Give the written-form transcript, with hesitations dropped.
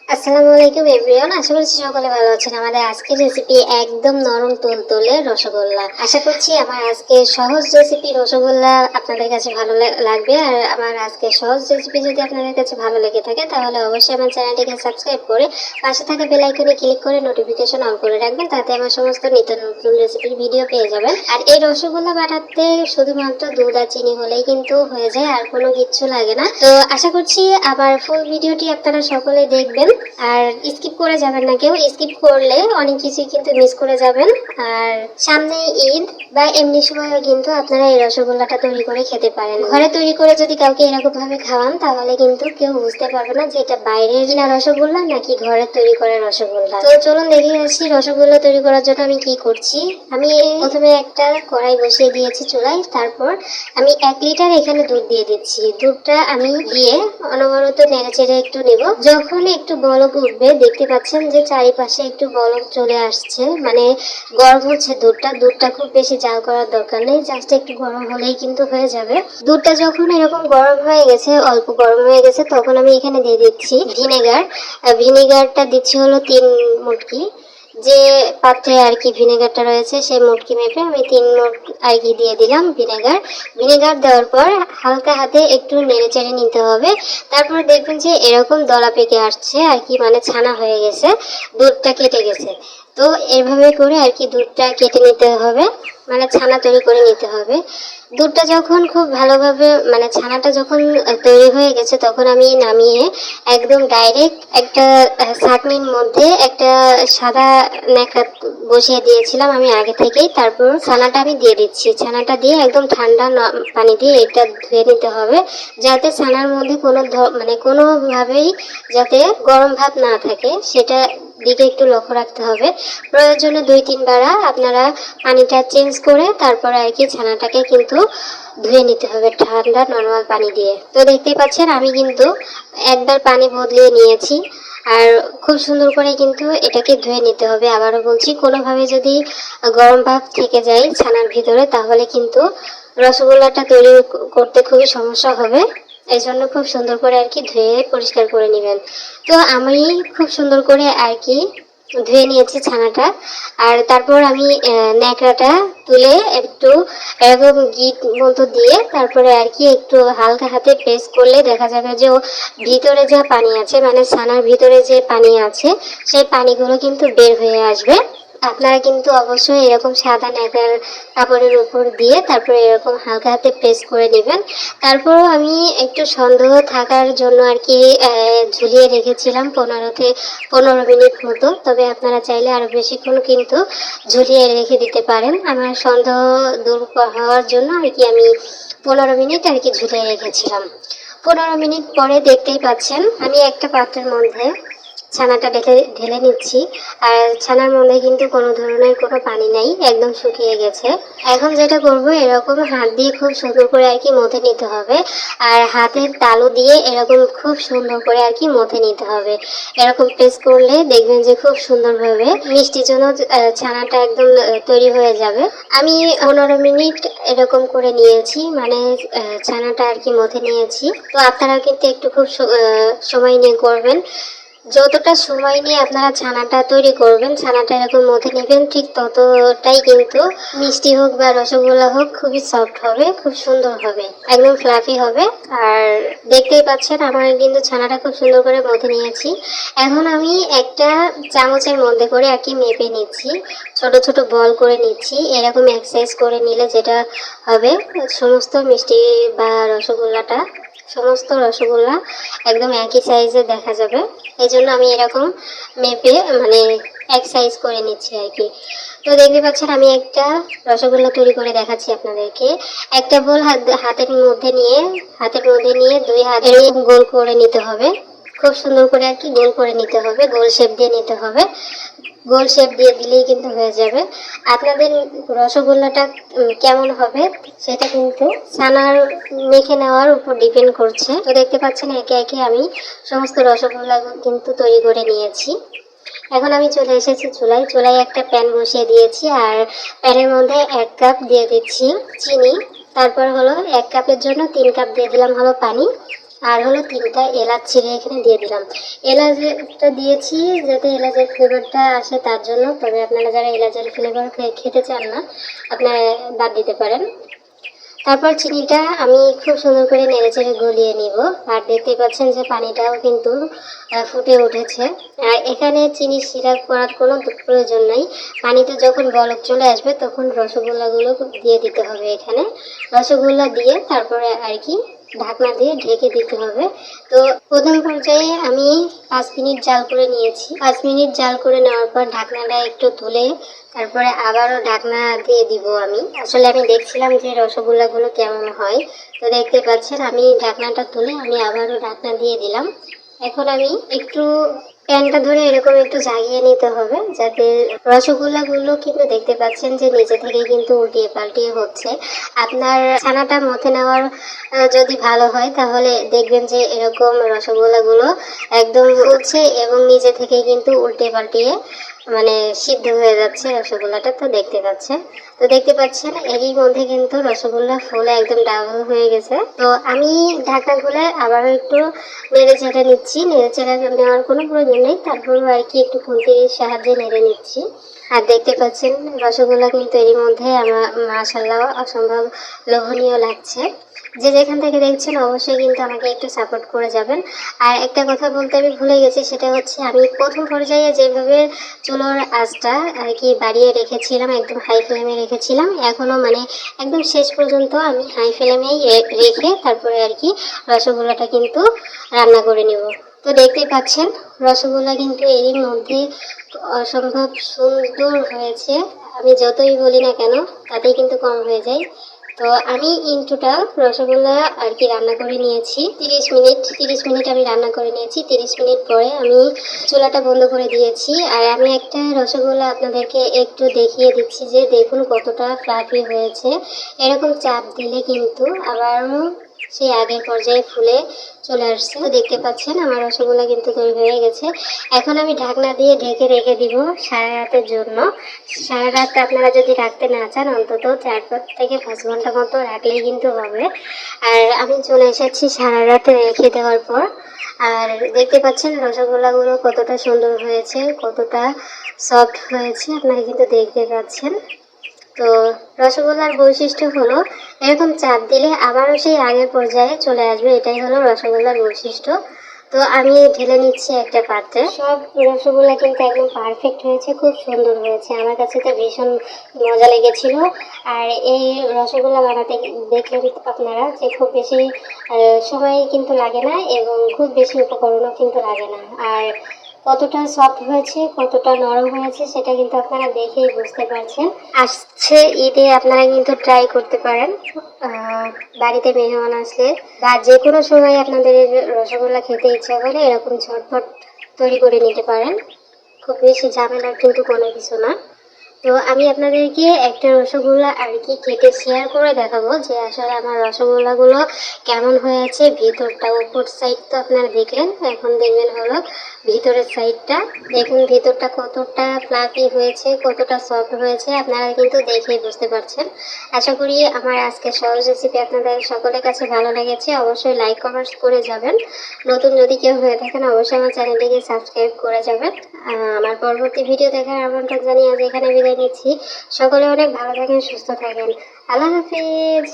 আসসালামু আলাইকুম এভরিওয়ান, আশা করছি সকলে ভালো আছেন। আমাদের আজকের রেসিপি একদম নরম তুলতুলে রসগোল্লা। আশা করছি আমার আজকের সহজ রেসিপি রসগোল্লা আপনাদের কাছে ভালো লাগবে। আর আমার আজকের সহজ রেসিপি যদি আপনাদের কাছে ভালো লেগে থাকে তাহলে অবশ্যই আমার চ্যানেলটিকে সাবস্ক্রাইব করে পাশে থাকা বেল আইকনে ক্লিক করে নোটিফিকেশন অন করে রাখবেন, তাতে আমার সমস্ত নিত্য নতুন রেসিপির ভিডিও পেয়ে যাবেন। আর এই রসগোল্লা বানাতে শুধুমাত্র দুধ আর চিনি হলেই কিন্তু হয়ে যায়, আর কোনো কিচ্ছু লাগে না। তো আশা করছি আমার ফুল ভিডিওটি আপনারা সকলে দেখবেন আর স্কিপ করে যাবেন না। কেউ স্কিপ করলে অনেক কিছু কিন্তু মিস করে যাবেন। আর সামনে ঈদ বা এমনি সময়ও কিন্তু আপনারা এই রসগোল্লাটা তৈরি করে খেতে পারেন। ঘরে তৈরি করে যদি কাউকে এরকম ভাবে খাওয়ান তাহলে কিন্তু কেউ বুঝতে পারবে না যে এটা বাইরের কিনা রসগোল্লা নাকি ঘরে তৈরি করা রসগোল্লা। তো চলুন দেখে আসি রসগোল্লা তৈরি করার জন্য আমি কি করছি। আমি প্রথমে একটা কড়াই বসিয়ে দিয়েছি চুলায়, তারপর আমি 1 লিটার এখানে দুধ দিয়ে দিচ্ছি। দুধটা আমি দিয়ে অনবরত নেড়ে চেড়ে একটু নেব। যখন একটু বলক উঠবে, দেখতে পাচ্ছেন যে চারিপাশে একটু বলক চলে আসছে, মানে গরম হচ্ছে দুধটা খুব বেশি জাল করার দরকার নেই, জাস্ট একটু গরম হলেই কিন্তু হয়ে যাবে। দুধটা যখন এরকম গরম হয়ে গেছে, অল্প গরম হয়ে গেছে, তখন আমি এখানে দিয়ে দিচ্ছি ভিনেগার। ভিনেগারটা দিচ্ছি হলো 3 মুটকি। যে পাত্রে আর কি ভিনেগারটা রয়েছে সেই মুটকি মেপে আমি 3 মুট আর কি দিয়ে দিলাম ভিনেগার। ভিনেগার দেওয়ার পর হালকা হাতে একটু নেড়ে চেড়ে নিতে হবে। তারপর দেখবেন যে এরকম দলা পেকে আসছে আর কি, মানে ছানা হয়ে গেছে, দুধটা কেটে গেছে। তো এভাবে করে আর কি দুধটা কেটে নিতে হবে, মানে ছানা তৈরি করে নিতে হবে। দুধটা যখন খুব ভালোভাবে মানে ছানাটা যখন তৈরি হয়ে গেছে তখন আমি নামিয়ে একদম ডাইরেক্ট একটা ছাঁকনির মধ্যে একটা সাদা ন্যাকড়া বসিয়ে দিয়েছিলাম আমি আগে থেকেই। তারপর ছানাটা আমি দিয়ে দিচ্ছি। ছানাটা দিয়ে একদম ঠান্ডা পানি দিয়ে এটা ধুয়ে নিতে হবে, যাতে ছানার মধ্যে মানে কোনোভাবেই যাতে গরম ভাব না থাকে সেটা দিকে একটু লক্ষ্য রাখতে হবে। প্রয়োজনে 2-3 বার আপনারা পানিটা চেঞ্জ করে তারপরে আর কি ছানাটাকে কিন্তু ধুয়ে নিতে হবে ঠান্ডা নর্মাল পানি দিয়ে। তো দেখতেই পাচ্ছেন আমি কিন্তু একবার পানি বদলিয়ে নিয়েছি। আর খুব সুন্দর করে কিন্তু এটাকে ধুয়ে নিতে হবে। আবারও বলছি, কোনোভাবে যদি গরম ভাব থেকে যায় ছানার ভিতরে তাহলে কিন্তু রসগোল্লাটা তৈরি করতে খুবই সমস্যা হবে। এই জন্য খুব সুন্দর করে আর কি ধুয়ে পরিষ্কার করে নেবেন। তো আমি খুব সুন্দর করে আর কি ধুয়ে নিয়েছি ছানাটা। আর তারপর আমি ন্যাকড়াটা তুলে একটু এরকম গিট মতো দিয়ে তারপরে আর কি একটু হালকা হাতে প্রেস করলে দেখা যাবে যে ও ভিতরে যা পানি আছে, মানে ছানার ভিতরে যে পানি আছে সেই পানিগুলো কিন্তু বের হয়ে আসবে। আপনারা কিন্তু অবশ্যই এরকম সাদা ন্যাকড়ার কাপড়ের উপর দিয়ে তারপরে এরকম হালকা হাতে প্রেস করে নেবেন। তারপরও আমি একটু সন্দেহ থাকার জন্য আর কি ঝুলিয়ে রেখেছিলাম 15 মিনিট মতো। তবে আপনারা চাইলে আরো বেশিক্ষণ কিন্তু ঝুলিয়ে রেখে দিতে পারেন। আমার সন্দেহ দূর হওয়ার জন্য আর কি আমি 15 মিনিট আর কি ঝুলিয়ে রেখেছিলাম। 15 মিনিট পরে দেখতেই পাচ্ছেন আমি একটা পাত্রের মধ্যে ছানাটা ঢেলে নিচ্ছি। আর ছানার মধ্যে কিন্তু কোনো ধরনের কোনো পানি নাই, একদম শুকিয়ে গেছে। এখন যেটা করব, এরকম হাত দিয়ে খুব সুন্দর করে আর কি মথে নিতে হবে। আর হাতের তালু দিয়ে এরকম খুব সুন্দর করে আর কি মথে নিতে হবে। এরকম প্রেস করলে দেখবেন যে খুব সুন্দরভাবে মিষ্টির জন্য ছানাটা একদম তৈরি হয়ে যাবে। আমি 15 মিনিট এরকম করে নিয়েছি, মানে ছানাটা আর কি মথে নিয়েছি। তো আপনারা কিন্তু একটু খুব সময় নিয়ে করবেন। যতটা সময় নিয়ে আপনারা ছানাটা তৈরি করবেন, ছানাটা এরকম মধ্যে নেবেন, ঠিক ততটাই কিন্তু মিষ্টি হোক বা রসগোল্লা হোক খুবই সফট হবে, খুব সুন্দর হবে, একদম ফ্লাফি হবে। আর দেখতেই পাচ্ছেন আমার কিন্তু ছানাটা খুব সুন্দর করে মধ্যে নিয়েছি। এখন আমি একটা চামচের মধ্যে করে আর কি মেপে নিচ্ছি, ছোট ছোট বল করে নিচ্ছি। এরকম এক্সারসাইজ করে নিলে যেটা হবে, সমস্ত মিষ্টি বা সমস্ত রসগোল্লা একদম একই সাইজে দেখা যাবে। এই জন্য আমি এরকম মেপে মানে এক সাইজ করে নিচ্ছি আর কি। তো দেখতে পাচ্ছেন আমি একটা রসগোল্লা তৈরি করে দেখাচ্ছি আপনাদেরকে। একটা বোল হাতের মধ্যে নিয়ে 2 হাত এরকম গোল করে নিতে হবে। খুব সুন্দর করে আর কি গোল করে নিতে হবে, গোল শেপ দিয়ে নিতে হবে। গোল শেপ দিয়ে দিলেই কিন্তু হয়ে যাবে। আপনাদের রসগোল্লাটা কেমন হবে সেটা কিন্তু ছানার মেখে নেওয়ার উপর ডিপেন্ড করছে। তো দেখতে পাচ্ছেন একে একে আমি সমস্ত রসগোল্লা কিন্তু তৈরি করে নিয়েছি। এখন আমি চলে এসেছি চুলায় একটা প্যান বসিয়ে দিয়েছি। আর প্যানের মধ্যে 1 কাপ দিয়ে দিচ্ছি চিনি। তারপর হলো 1 কাপের জন্য 3 কাপ দিয়ে দিলাম হলো পানি। আর হলো 3টা এলাচ ছিঁড়ে এখানে দিয়ে দিলাম। এলাচটা দিয়েছি যাতে এলাচের ফ্লেভারটা আসে তার জন্য, তবে আপনারা যারা এলাচের ফ্লেভার খেতে চান না আপনারা বাদ দিতে পারেন। তারপর চিনিটা আমি খুব সুন্দর করে নেড়েচেড়ে গলিয়ে নিব। আর দেখতে পাচ্ছেন যে পানিটাও কিন্তু ফুটে উঠেছে। আর এখানে চিনি সিরাপ করার কোনো প্রয়োজন নাই। পানিতে যখন বলক চলে আসবে তখন রসগোল্লাগুলো দিয়ে দিতে হবে। এখানে রসগোল্লা দিয়ে তারপরে আর কি ঢাকনা দিয়ে ঢেকে দিতে হবে। তো প্রথম পর্যায়ে আমি 5 মিনিট জাল করে নিয়েছি। 5 মিনিট জাল করে নেওয়ার পর ঢাকনাটা একটু তুলে তারপরে আবারও ঢাকনা দিয়ে দিব। আসলে আমি দেখছিলাম যে রসগোল্লাগুলো কেমন হয়। তো দেখতে পাচ্ছেন আমি ঢাকনাটা তুলে আমি আবারও ঢাকনা দিয়ে দিলাম। এখন আমি একটু প্যানটা ধরে এরকম একটু জাগিয়ে নিতে হবে যাতে রসগোল্লাগুলো কিন্তু দেখতে পাচ্ছেন যে নিচে থেকে কিন্তু উল্টিয়ে পাল্টিয়ে হচ্ছে। আপনার ছানাটা মথে নেওয়ার যদি ভালো হয় তাহলে দেখবেন যে এরকম রসগোল্লাগুলো একদম ফুলছে এবং নিচে থেকে কিন্তু উল্টে পাল্টিয়ে মানে সিদ্ধ হয়ে যাচ্ছে রসগোল্লাটা। তো দেখতে পাচ্ছেন এরই মধ্যে কিন্তু রসগোল্লা ফুলে একদম ডাবল হয়ে গেছে। তো আমি ঢাকনা খুলে আবারও একটু নেড়ে চেড়ে নিচ্ছি। নেড়ে চেড়ে নেওয়ার কোনো প্রয়োজন নেই, তারপরেও আর কি একটু খুন্তির সাহায্যে নেড়ে নিচ্ছি। আর দেখতে পাচ্ছেন রসগোল্লা কিন্তু এরই মধ্যে আমার মাশাআল্লাহ অসম্ভব লোভনীয় লাগছে। যে যেখান থেকে দেখছেন অবশ্যই কিন্তু আমাকে একটু সাপোর্ট করে যাবেন। আর একটা কথা বলতে আমি ভুলে গেছি, সেটা হচ্ছে আমি প্রথম পর্যায়ে যেভাবে চুলোর আঁচটা আর কি বাড়িয়ে রেখেছিলাম, একদম হাই ফ্লেমে রেখেছিলাম, এখনও মানে একদম শেষ পর্যন্ত আমি হাই ফ্লেমেই রেখে তারপরে আর কি রসগোল্লাটা কিন্তু রান্না করে নেব। তো দেখতে পাচ্ছেন রসগোল্লা কিন্তু এরই মধ্যে অসম্ভব সুন্দর হয়েছে। আমি যতই বলি না কেন তাতেই কিন্তু কম হয়ে যায়। তো আমি ইন টোটাল রসগোল্লা আর কি রান্না করে নিয়েছি 30 মিনিট আমি রান্না করে নিয়েছি। 30 মিনিট পরে আমি চুলাটা বন্ধ করে দিয়েছি। আর আমি একটা রসগোল্লা আপনাদেরকে একটু দেখিয়ে দিচ্ছি যে দেখুন কতটা ফ্লাফি হয়েছে। এরকম চাপ দিলে কিন্তু আবারও সেই আগের পর্যায়ে ফুলে চলে আসছে। তো দেখতে পাচ্ছেন আমার রসগোল্লা কিন্তু তৈরি হয়ে গেছে। এখন আমি ঢাকনা দিয়ে ঢেকে রেখে দিব সারা রাতের জন্য। সারা রাত আপনারা যদি রাখতে না চান অন্তত 4 থেকে 5 ঘন্টা মতো রাখলেই কিন্তু হবে। আর আমি চলে এসেছি সারা রাতে রেখে দেওয়ার পর। আর দেখতে পাচ্ছেন রসগোল্লাগুলো কতটা সুন্দর হয়েছে, কতটা সফট হয়েছে আপনারা কিন্তু দেখতে পাচ্ছেন। তো রসগোল্লার বৈশিষ্ট্য হলো এরকম চাপ দিলে আবারও সেই আগের পর্যায়ে চলে আসবে, এটাই হলো রসগোল্লার বৈশিষ্ট্য। তো আমি ঢেলে নিচ্ছি একটা পাত্রে। সব রসগোল্লা কিন্তু একদম পারফেক্ট হয়েছে, খুব সুন্দর হয়েছে। আমার কাছে তো ভীষণ মজা লেগেছিল। আর এই রসগোল্লা বানাতে দেখলেন আপনারা যে খুব বেশি সময় কিন্তু লাগে না এবং খুব বেশি উপকরণও কিন্তু লাগে না। আর কতটা সফট হয়েছে, কতটা নরম হয়েছে সেটা কিন্তু আপনারা দেখেই বুঝতে পারছেন। আসছে ঈদে আপনারা কিন্তু ট্রাই করতে পারেন। বাড়িতে মেহমান আসলে বা যে কোনো সময় আপনাদের রসগোল্লা খেতে ইচ্ছা করে এরকম ঝটপট তৈরি করে নিতে পারেন। খুব বেশি ঝামেলার কিন্তু কোনো কিছু না। তো আমি আপনাদেরকে একটা রসগোল্লা আর কি কেটে শেয়ার করে দেখাবো যে আসলে আমার রসগোল্লাগুলো কেমন হয়েছে। ভিতরটা উপর সাইড তো আপনারা দেখলেন, এখন দেখবেন হলো ভিতরের সাইডটা। দেখুন ভিতরটা কতটা ফ্লাফি হয়েছে, কতটা সফট হয়েছে, আপনারা কিন্তু দেখেই বুঝতে পারছেন। আশা করি আমার আজকের সহজ রেসিপি আপনাদের সকলের কাছে ভালো লেগেছে। অবশ্যই লাইক কমেন্টস করে যাবেন। নতুন যদি কেউ হয়ে থাকেন অবশ্যই আমার চ্যানেলটিকে সাবস্ক্রাইব করে যাবেন। আমার পরবর্তী ভিডিও দেখার আমন্ত্রণ জানিয়ে আজ এখানে বিদায় নিচ্ছি। সকলে অনেক ভালো থাকেন, সুস্থ থাকেন। আল্লাহ হাফিজ।